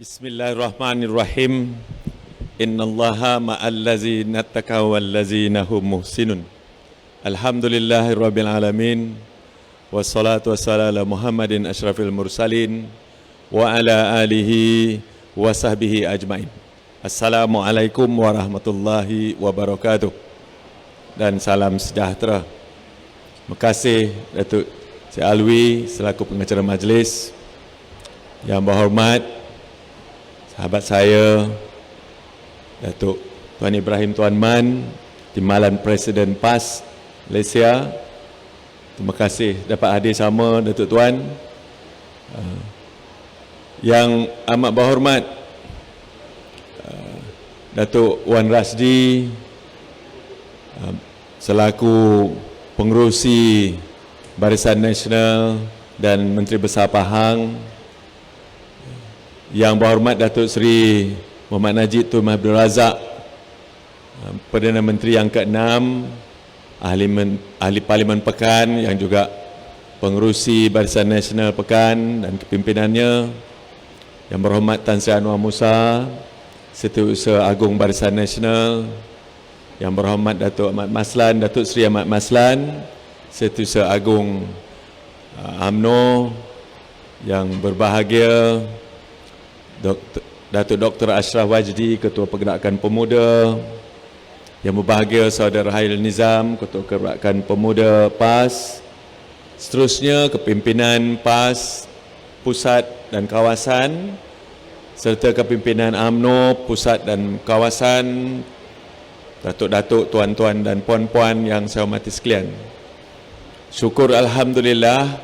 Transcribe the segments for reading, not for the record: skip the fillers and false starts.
Bismillahirrahmanirrahim. Innallaha ma'allazina taqaw wallazina hum muhsinun. Alhamdulillahirabbil alamin. Wassalatu wassalamu ala Muhammadin asyrafil mursalin wa ala alihi wa sahbihi ajmain. Assalamualaikum warahmatullahi wabarakatuh. Dan salam sejahtera. Terima kasih Datuk Cik Alwi selaku pengacara majlis. Yang berhormat sahabat saya Datuk Tuan Ibrahim Tuan Man, Timbalan Presiden PAS Malaysia. Terima kasih dapat hadir sama Datuk Tuan. Yang amat berhormat Datuk Wan Rasdi selaku pengerusi Barisan Nasional dan Menteri Besar Pahang. Yang berhormat Datuk Seri Muhammad Najib Tun Abdul Razak, Perdana Menteri yang ke-6, Ahli Parlimen Pekan yang juga pengerusi Barisan Nasional Pekan dan kepimpinannya. Yang berhormat Tan Sri Anwar Musa, Setiausaha Agung Barisan Nasional. Yang berhormat Datuk Ahmad Maslan, Datuk Seri Ahmad Maslan, Setiausaha Agung UMNO. Yang berbahagia Datuk Dr. Ashraf Wajdi, Ketua Pergerakan Pemuda. Yang berbahagia Saudara Hairil Nizam, Ketua Pergerakan Pemuda PAS. Seterusnya kepimpinan PAS Pusat dan Kawasan serta kepimpinan UMNO Pusat dan Kawasan, Datuk-datuk, tuan-tuan dan puan-puan yang saya hormati sekalian. Syukur Alhamdulillah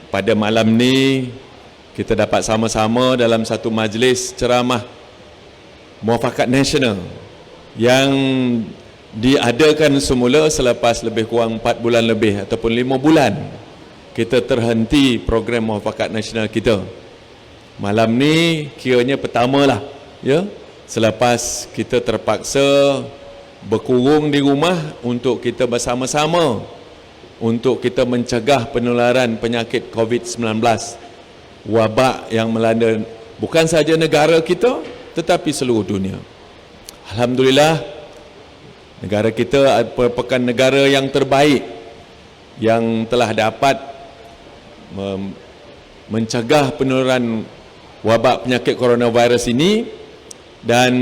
pada malam ni kita dapat sama-sama dalam satu majlis ceramah Muafakat Nasional yang diadakan semula selepas lebih kurang 4 bulan lebih ataupun 5 bulan kita terhenti program Muafakat Nasional kita. Malam ni kiranya pertamalah ya, selepas kita terpaksa berkurung di rumah untuk kita bersama-sama untuk kita mencegah penularan penyakit COVID-19, wabak yang melanda bukan sahaja negara kita tetapi seluruh dunia. Alhamdulillah negara kita merupakan negara yang terbaik yang telah dapat mencegah penularan wabak penyakit coronavirus ini, dan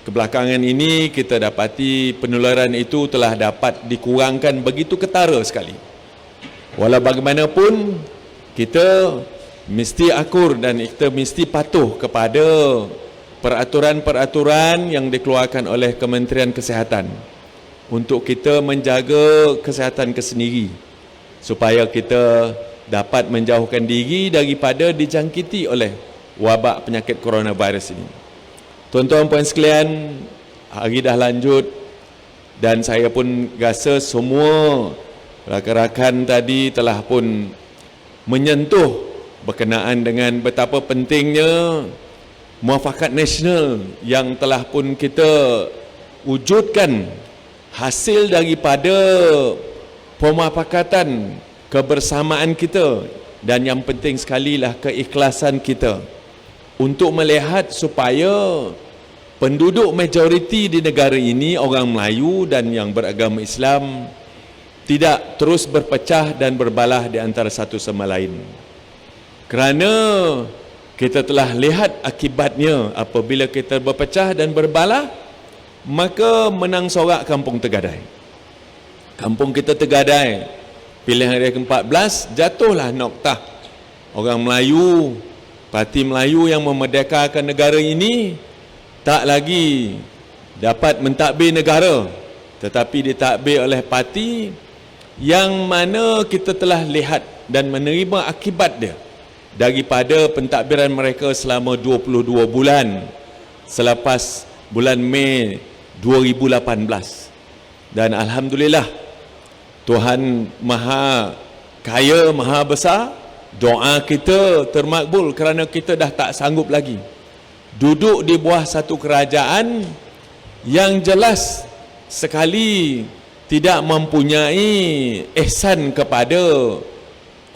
kebelakangan ini kita dapati penularan itu telah dapat dikurangkan begitu ketara sekali. Walau bagaimanapun kita mesti akur dan kita mesti patuh kepada peraturan-peraturan yang dikeluarkan oleh Kementerian Kesihatan untuk kita menjaga kesihatan kita sendiri supaya kita dapat menjauhkan diri daripada dijangkiti oleh wabak penyakit coronavirus ini. Tuan-tuan puan sekalian, hari dah lanjut dan saya pun rasa semua rakan-rakan tadi telah pun menyentuh berkenaan dengan betapa pentingnya muafakat nasional yang telah pun kita wujudkan hasil daripada pemufakatan kebersamaan kita, dan yang penting sekali lah keikhlasan kita untuk melihat supaya penduduk majoriti di negara ini, orang Melayu dan yang beragama Islam, tidak terus berpecah dan berbalah di antara satu sama lain. Kerana kita telah lihat akibatnya apabila kita berpecah dan berbalah, maka menang sorak kampung Tegadai. Kampung kita Tegadai, pilihan hari ke-14, jatuhlah noktah. Orang Melayu, parti Melayu yang memerdekakan negara ini tak lagi dapat mentadbir negara, tetapi ditadbir oleh parti yang mana kita telah lihat dan menerima akibat dia daripada pentadbiran mereka selama 22 bulan selepas bulan Mei 2018. Dan Alhamdulillah Tuhan Maha Kaya, Maha Besar, doa kita termakbul kerana kita dah tak sanggup lagi duduk di bawah satu kerajaan yang jelas sekali tidak mempunyai ihsan kepada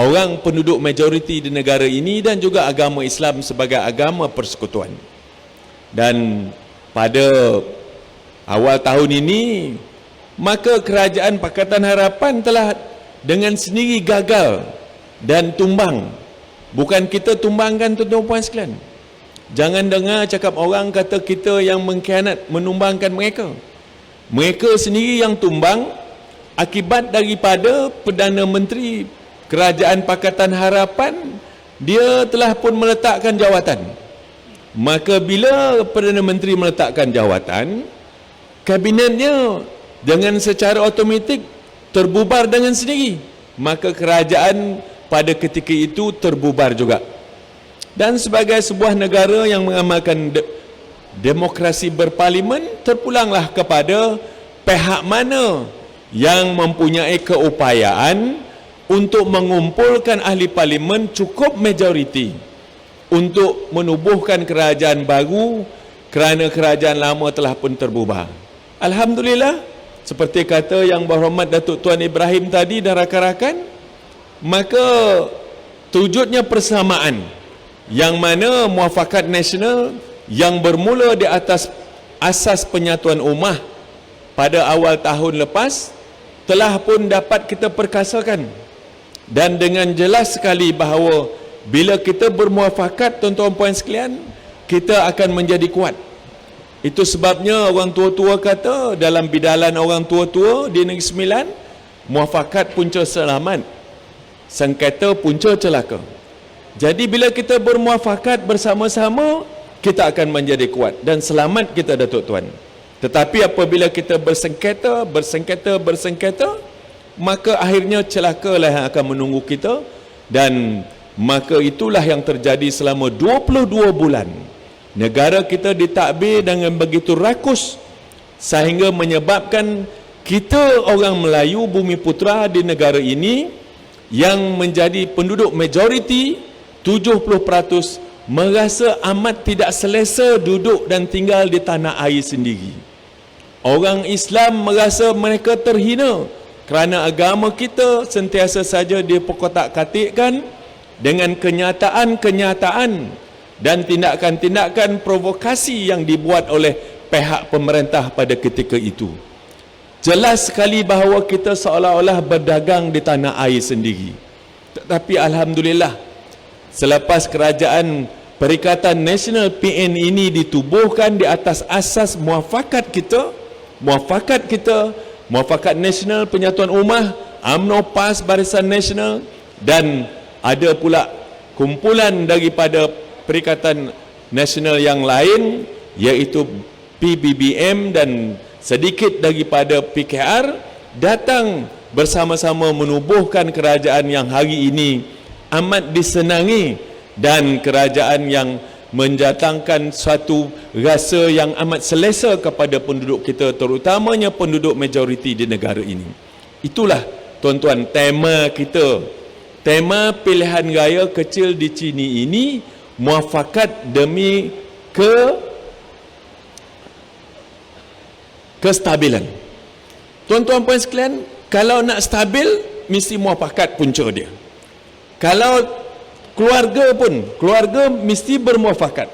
orang penduduk majoriti di negara ini dan juga agama Islam sebagai agama persekutuan. Dan pada awal tahun ini, maka Kerajaan Pakatan Harapan telah dengan sendiri gagal dan tumbang. Bukan kita tumbangkan, tuan-tuan puan sekalian. Jangan dengar cakap orang kata kita yang mengkhianat, menumbangkan mereka. Mereka sendiri yang tumbang akibat daripada Perdana Menteri Kerajaan Pakatan Harapan, dia telah pun meletakkan jawatan. Maka bila Perdana Menteri meletakkan jawatan, kabinetnya dengan secara automatik terbubar dengan sendiri. Maka kerajaan pada ketika itu terbubar juga. Dan sebagai sebuah negara yang mengamalkan demokrasi berparlimen, terpulanglah kepada pihak mana yang mempunyai keupayaan untuk mengumpulkan ahli parlimen cukup majoriti untuk menubuhkan kerajaan baru kerana kerajaan lama telah pun terbubar. Alhamdulillah, seperti kata Yang Berhormat Datuk Tuan Ibrahim tadi dan rakan-rakan, maka terwujudnya persamaan yang mana muafakat nasional yang bermula di atas asas penyatuan ummah pada awal tahun lepas telah pun dapat kita perkasakan. Dan dengan jelas sekali bahawa bila kita bermuafakat, tuan-tuan puan sekalian, kita akan menjadi kuat. Itu sebabnya orang tua-tua kata dalam bidalan orang tua-tua di Negeri Sembilan, muafakat punca selamat, sengketa punca celaka. Jadi bila kita bermuafakat bersama-sama, kita akan menjadi kuat dan selamat kita, Datuk Tuan. Tetapi apabila kita bersengketa, maka akhirnya celakalah yang akan menunggu kita. Dan maka itulah yang terjadi selama 22 bulan. Negara kita ditadbir dengan begitu rakus sehingga menyebabkan kita orang Melayu Bumi Putra di negara ini yang menjadi penduduk majoriti 70% merasa amat tidak selesa duduk dan tinggal di tanah air sendiri. Orang Islam merasa mereka terhina kerana agama kita sentiasa saja diperkotak-katikkan dengan kenyataan-kenyataan dan tindakan-tindakan provokasi yang dibuat oleh pihak pemerintah pada ketika itu. Jelas sekali bahawa kita seolah-olah berdagang di tanah air sendiri. Tetapi Alhamdulillah, selepas kerajaan Perikatan Nasional PN ini ditubuhkan di atas asas muafakat nasional, penyatuan ummah, UMNO, PAS, Barisan Nasional, dan ada pula kumpulan daripada Perikatan Nasional yang lain iaitu PBBM dan sedikit daripada PKR datang bersama-sama menubuhkan kerajaan yang hari ini amat disenangi dan kerajaan yang mendatangkan suatu rasa yang amat selesa kepada penduduk kita, terutamanya penduduk majoriti di negara ini. Itulah tuan-tuan tema kita, tema pilihan raya kecil di Chini ini, muafakat demi kestabilan. Tuan-tuan puan sekalian, kalau nak stabil mesti muafakat punca dia. Kalau keluarga mesti bermuafakat.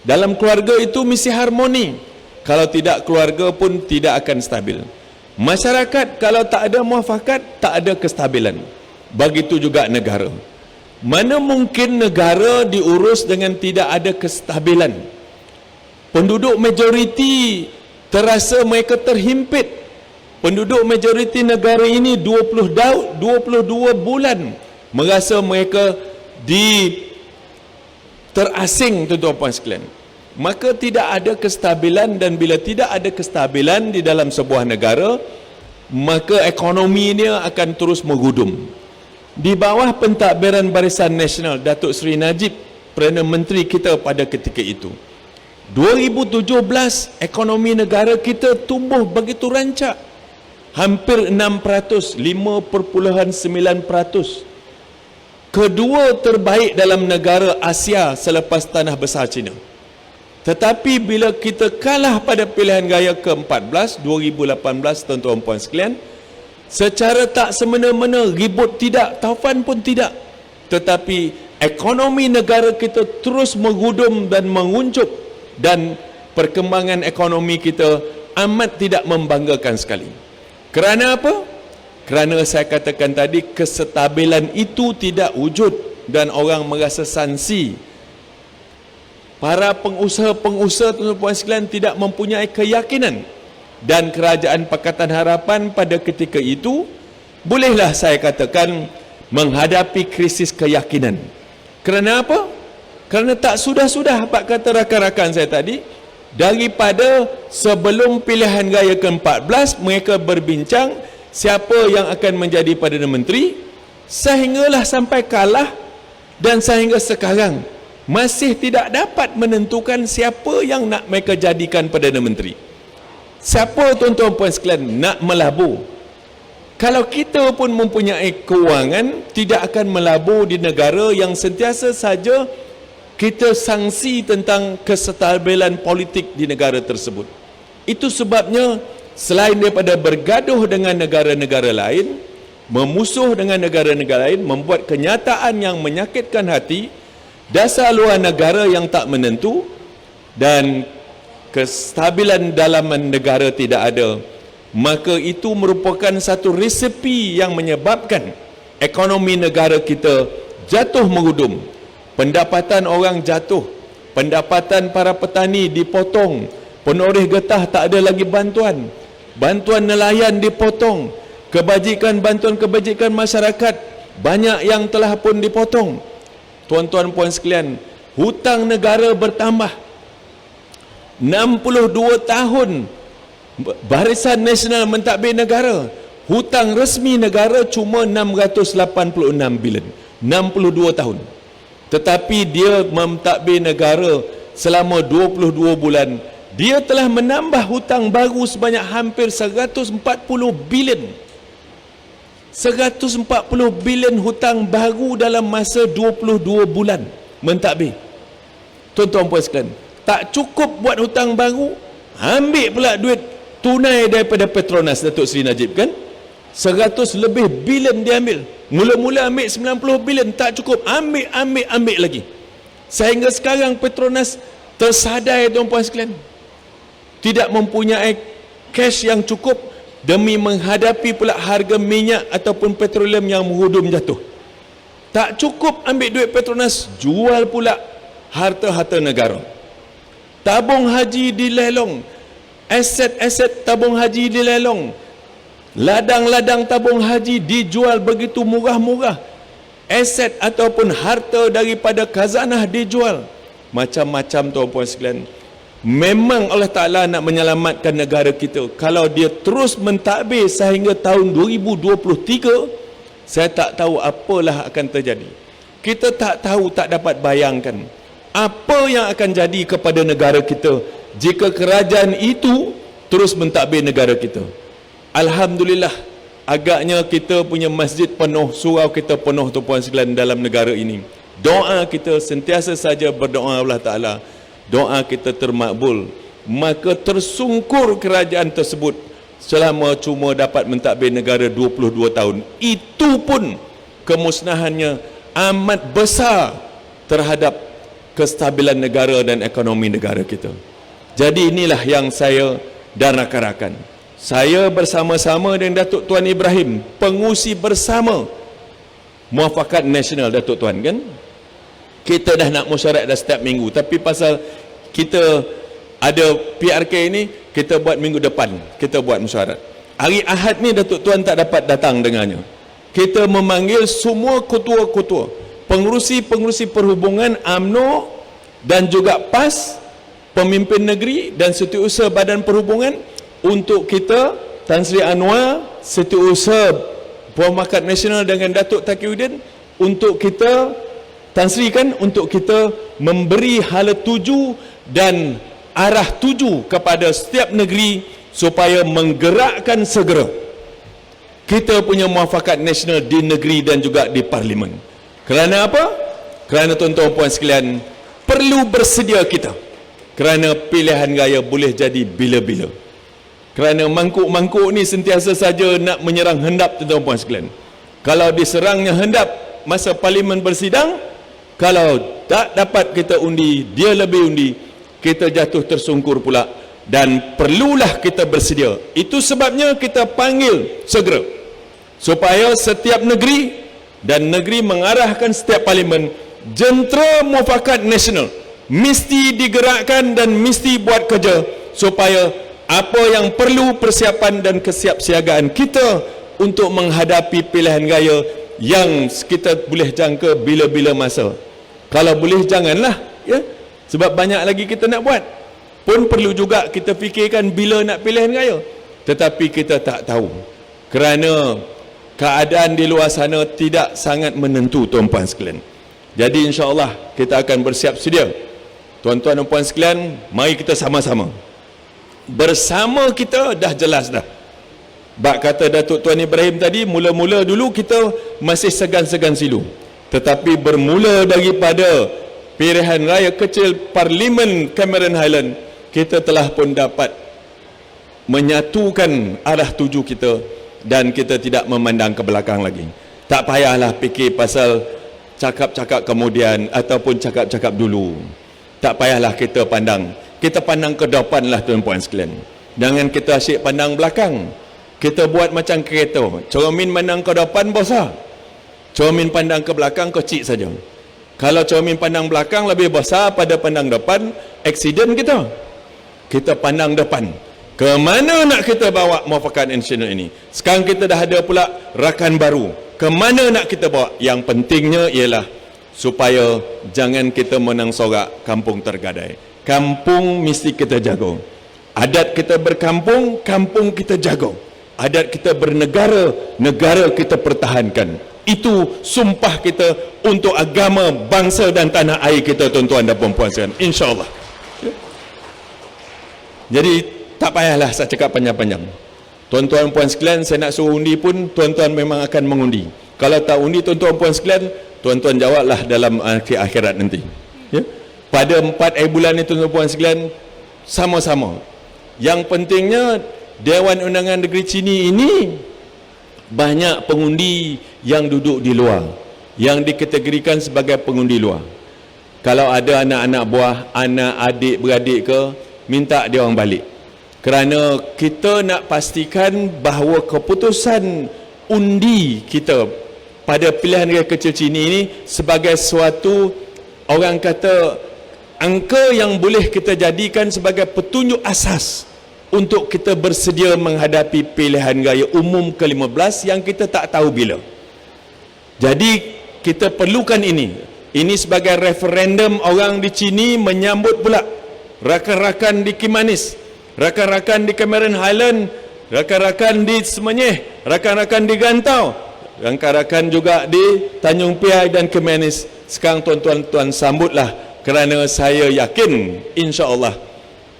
Dalam keluarga itu mesti harmoni. Kalau tidak, keluarga pun tidak akan stabil. Masyarakat kalau tak ada muafakat, tak ada kestabilan. Begitu juga negara. Mana mungkin negara diurus dengan tidak ada kestabilan? Penduduk majoriti terasa mereka terhimpit. Penduduk majoriti negara ini 22 bulan merasa mereka terasing, tuan-tuan puan sekalian. Maka tidak ada kestabilan, dan bila tidak ada kestabilan di dalam sebuah negara, maka ekonominya akan terus merudum. Di bawah pentadbiran Barisan Nasional Datuk Seri Najib, Perdana Menteri kita pada ketika itu, 2017 ekonomi negara kita tumbuh begitu rancak, hampir 6%, 5.9%. Kedua terbaik dalam negara Asia selepas tanah besar China. Tetapi bila kita kalah pada pilihan raya ke-14 2018, tuan-tuan puan sekalian, secara tak semena-mena, ribut tidak, taufan pun tidak, tetapi ekonomi negara kita terus menggudum dan menguncup, dan perkembangan ekonomi kita amat tidak membanggakan sekali. Kerana apa? Kerana saya katakan tadi, kestabilan itu tidak wujud dan orang merasa sanksi. Para pengusaha-pengusaha, tuan-tuan sekalian, tidak mempunyai keyakinan, dan kerajaan Pakatan Harapan pada ketika itu bolehlah saya katakan menghadapi krisis keyakinan. Kerana apa? Kerana tak sudah-sudah, apa kata rakan-rakan saya tadi, daripada sebelum pilihan raya ke-14 mereka berbincang siapa yang akan menjadi Perdana Menteri, sehinggalah sampai kalah, dan sehingga sekarang masih tidak dapat menentukan siapa yang nak mereka jadikan Perdana Menteri. Siapa, tuan-tuan puan sekalian, nak melabur? Kalau kita pun mempunyai kewangan, tidak akan melabur di negara yang sentiasa saja kita sangsi tentang kestabilan politik di negara tersebut. Itu sebabnya selain daripada bergaduh dengan negara-negara lain, memusuh dengan negara-negara lain, membuat kenyataan yang menyakitkan hati, dasar luar negara yang tak menentu, dan kestabilan dalam negara tidak ada, maka itu merupakan satu resepi yang menyebabkan ekonomi negara kita jatuh menggudum. Pendapatan orang jatuh, pendapatan para petani dipotong, penoreh getah tak ada lagi bantuan, bantuan nelayan dipotong, kebajikan, bantuan kebajikan masyarakat banyak yang telah pun dipotong. Tuan-tuan puan sekalian, hutang negara bertambah. 62 tahun Barisan Nasional mentadbir negara, hutang resmi negara cuma 686 bilion. 62 tahun. Tetapi dia mentadbir negara selama 22 bulan, dia telah menambah hutang baru sebanyak hampir 140 bilion. 140 bilion hutang baru dalam masa 22 bulan mentadbir. Tuan-tuan puan sekalian, tak cukup buat hutang baru, ambil pula duit tunai daripada Petronas Datuk Seri Najib, kan? 100 lebih bilion dia ambil. Mula-mula ambil 90 bilion, tak cukup, ambil lagi. Sehingga sekarang Petronas tersadai, tuan-puan sekalian, tidak mempunyai cash yang cukup demi menghadapi pula harga minyak ataupun petroleum yang menghudum jatuh. Tak cukup ambil duit Petronas, jual pula harta-harta negara. Tabung haji dilelong, aset-aset tabung haji dilelong, ladang-ladang tabung haji dijual begitu murah-murah, aset ataupun harta daripada khazanah dijual, macam-macam, tuan-puan sekalian. Memang Allah Ta'ala nak menyelamatkan negara kita. Kalau dia terus mentadbir sehingga tahun 2023, saya tak tahu apalah akan terjadi. Kita tak tahu, tak dapat bayangkan apa yang akan jadi kepada negara kita jika kerajaan itu terus mentadbir negara kita. Alhamdulillah, agaknya kita punya masjid penuh, surau kita penuh, tuan-puan sekalian, dalam negara ini. Doa kita sentiasa saja berdoa Allah Ta'ala, doa kita termakbul, maka tersungkur kerajaan tersebut selama cuma dapat mentadbir negara 22 tahun. Itu pun kemusnahannya amat besar terhadap kestabilan negara dan ekonomi negara kita. Jadi inilah yang saya dan rakan-rakan, saya bersama-sama dengan Datuk Tuan Ibrahim, pengusi bersama Muafakat Nasional, Datuk Tuan, kan? Kita dah nak mesyuarat dah setiap minggu, tapi pasal kita ada PRK ini, kita buat minggu depan, kita buat mesyuarat. Hari Ahad ni Datuk Tuan tak dapat datang dengannya. Kita memanggil semua ketua-ketua, pengurusi-pengurusi perhubungan UMNO dan juga PAS, pemimpin negeri dan setiausaha badan perhubungan, untuk kita, Tan Sri Anwar, setiausaha Muafakat Nasional dengan Datuk Taqiyuddin, untuk kita, Tan Sri, kan, untuk kita memberi hala tuju dan arah tuju kepada setiap negeri supaya menggerakkan segera kita punya muafakat nasional di negeri dan juga di parlimen. Kerana apa? Kerana, tuan-tuan puan sekalian, perlu bersedia kita. Kerana pilihan raya boleh jadi bila-bila. Kerana mangkuk-mangkuk ni sentiasa saja nak menyerang hendap, tuan-tuan puan sekalian. Kalau diserangnya hendap, masa parlimen bersidang, kalau tak dapat kita undi, dia lebih undi, kita jatuh tersungkur pula, dan perlulah kita bersedia. Itu sebabnya kita panggil segera supaya setiap negeri dan negeri mengarahkan setiap parlimen, jentera mufakat nasional mesti digerakkan dan mesti buat kerja supaya apa yang perlu persiapan dan kesiapsiagaan kita untuk menghadapi pilihan raya yang kita boleh jangka bila-bila masa. Kalau boleh janganlah, ya, sebab banyak lagi kita nak buat. Pun perlu juga kita fikirkan bila nak pilihan raya, tetapi kita tak tahu kerana keadaan di luar sana tidak sangat menentu, tuan-puan sekalian. Jadi insya-Allah kita akan bersiap sedia. Tuan-tuan dan puan sekalian, mari kita sama-sama. Bersama kita dah jelas dah. Bak kata Datuk Tuan Ibrahim tadi, mula-mula dulu kita masih segan-segan silu. Tetapi bermula daripada pilihan raya kecil Parlimen Cameron Highland, kita telah pun dapat menyatukan arah tuju kita dan kita tidak memandang ke belakang lagi. Tak payahlah fikir pasal cakap-cakap kemudian ataupun cakap-cakap dulu. Tak payahlah kita pandang. Kita pandang ke depan lah, tuan-puan sekalian. Jangan kita asyik pandang belakang. Kita buat macam kereta. Cermin pandang ke depan besar, cermin pandang ke belakang kecil saja. Kalau cermin pandang belakang lebih besar pada pandang depan, aksiden kita. Kita pandang depan. Ke mana nak kita bawa muafakat nasional ini? Sekarang kita dah ada pula rakan baru. Ke mana nak kita bawa? Yang pentingnya ialah supaya jangan kita menang sorak kampung tergadai. Kampung mesti kita jaga. Adat kita berkampung, kampung kita jaga. Adat kita bernegara, negara kita pertahankan. Itu sumpah kita untuk agama, bangsa dan tanah air kita, tuan-tuan dan puan-puan sekalian, insya-Allah. Jadi tak payahlah saya cakap panjang-panjang. Tuan-tuan dan puan sekalian, saya nak suruh undi pun tuan-tuan memang akan mengundi. Kalau tak undi, tuan-tuan dan puan sekalian, tuan-tuan jawablah dalam akhirat nanti. Ya? Pada 4 bulan itu, tuan-tuan dan puan sekalian, sama-sama. Yang pentingnya Dewan Undangan Negeri Chini ini banyak pengundi yang duduk di luar, yang dikategorikan sebagai pengundi luar. Kalau ada anak-anak buah, anak adik beradik ke, minta dia orang balik. Kerana kita nak pastikan bahawa keputusan undi kita pada pilihan raya kecil Chini ini sebagai suatu, orang kata, angka yang boleh kita jadikan sebagai petunjuk asas untuk kita bersedia menghadapi pilihan raya umum ke-15 yang kita tak tahu bila. Jadi kita perlukan ini. Ini sebagai referendum orang di Chini menyambut pula rakan-rakan di Kimanis, rakan-rakan di Cameron Highland, rakan-rakan di Semenyih, rakan-rakan di Gantau, rakan-rakan juga di Tanjung Piai dan Kimanis. Sekarang tuan-tuan sambutlah, kerana saya yakin insya-Allah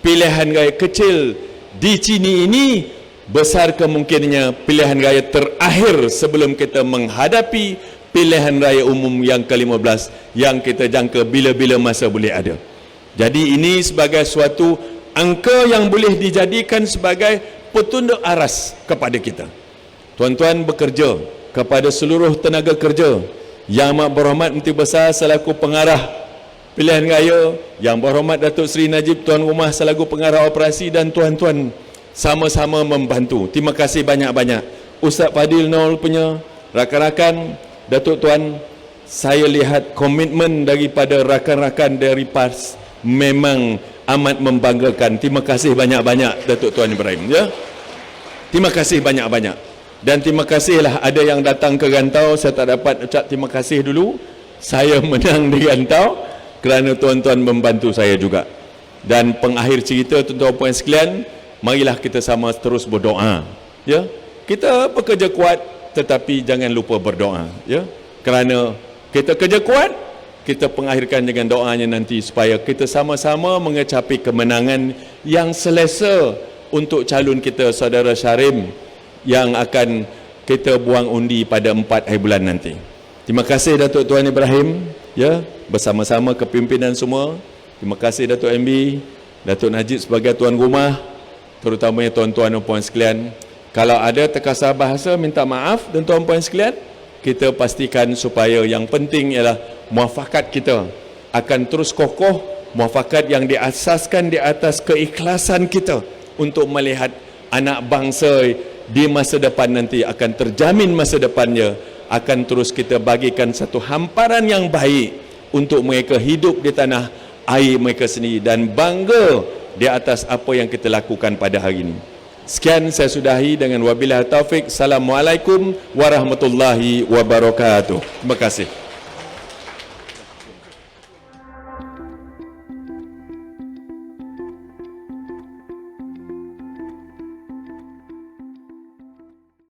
pilihan raya kecil di Chini ini besar kemungkinannya pilihan raya terakhir sebelum kita menghadapi pilihan raya umum yang ke-15 yang kita jangka bila-bila masa boleh ada. Jadi ini sebagai suatu angka yang boleh dijadikan sebagai petunjuk aras kepada kita. Tuan-tuan bekerja kepada seluruh tenaga kerja, Yang Amat Berhormat Menteri Besar selaku pengarah pilihan raya, Yang Berhormat Datuk Seri Najib Tuan Rumah selaku pengarah operasi, dan tuan-tuan sama-sama membantu. Terima kasih banyak-banyak. Ustaz Fadil Nol punya, rakan-rakan, Datuk Tuan, saya lihat komitmen daripada rakan-rakan dari PAS memang amat membanggakan. Terima kasih banyak-banyak Datuk Tuan Ibrahim, ya. Terima kasih banyak-banyak. Dan terima kasihlah ada yang datang ke Gantau. Saya tak dapat ucap terima kasih dulu. Saya menang di Gantau kerana tuan-tuan membantu saya juga. Dan pengakhir cerita, tuan-tuan puan sekalian, marilah kita sama terus berdoa, ya. Kita bekerja kuat tetapi jangan lupa berdoa, ya. Kerana kita kerja kuat, kita pengakhirkan dengan doanya nanti supaya kita sama-sama mengecapi kemenangan yang selesa untuk calon kita saudara Syarim yang akan kita buang undi pada 4 bulan nanti. Terima kasih Datuk Tuan Ibrahim, ya, bersama-sama kepimpinan semua. Terima kasih Datuk MB, Datuk Najib sebagai tuan rumah, terutamanya tuan-tuan dan puan sekalian. Kalau ada terkasar bahasa, minta maaf, dan tuan puan sekalian. kita pastikan supaya yang penting ialah muafakat kita akan terus kokoh, muafakat yang diasaskan di atas keikhlasan kita untuk melihat anak bangsa di masa depan nanti akan terjamin masa depannya, akan terus kita bagikan satu hamparan yang baik untuk mereka hidup di tanah air mereka sendiri dan bangga di atas apa yang kita lakukan pada hari ini. Sekian saya sudahi dengan wabillahi taufik. Assalamualaikum warahmatullahi wabarakatuh. Terima kasih.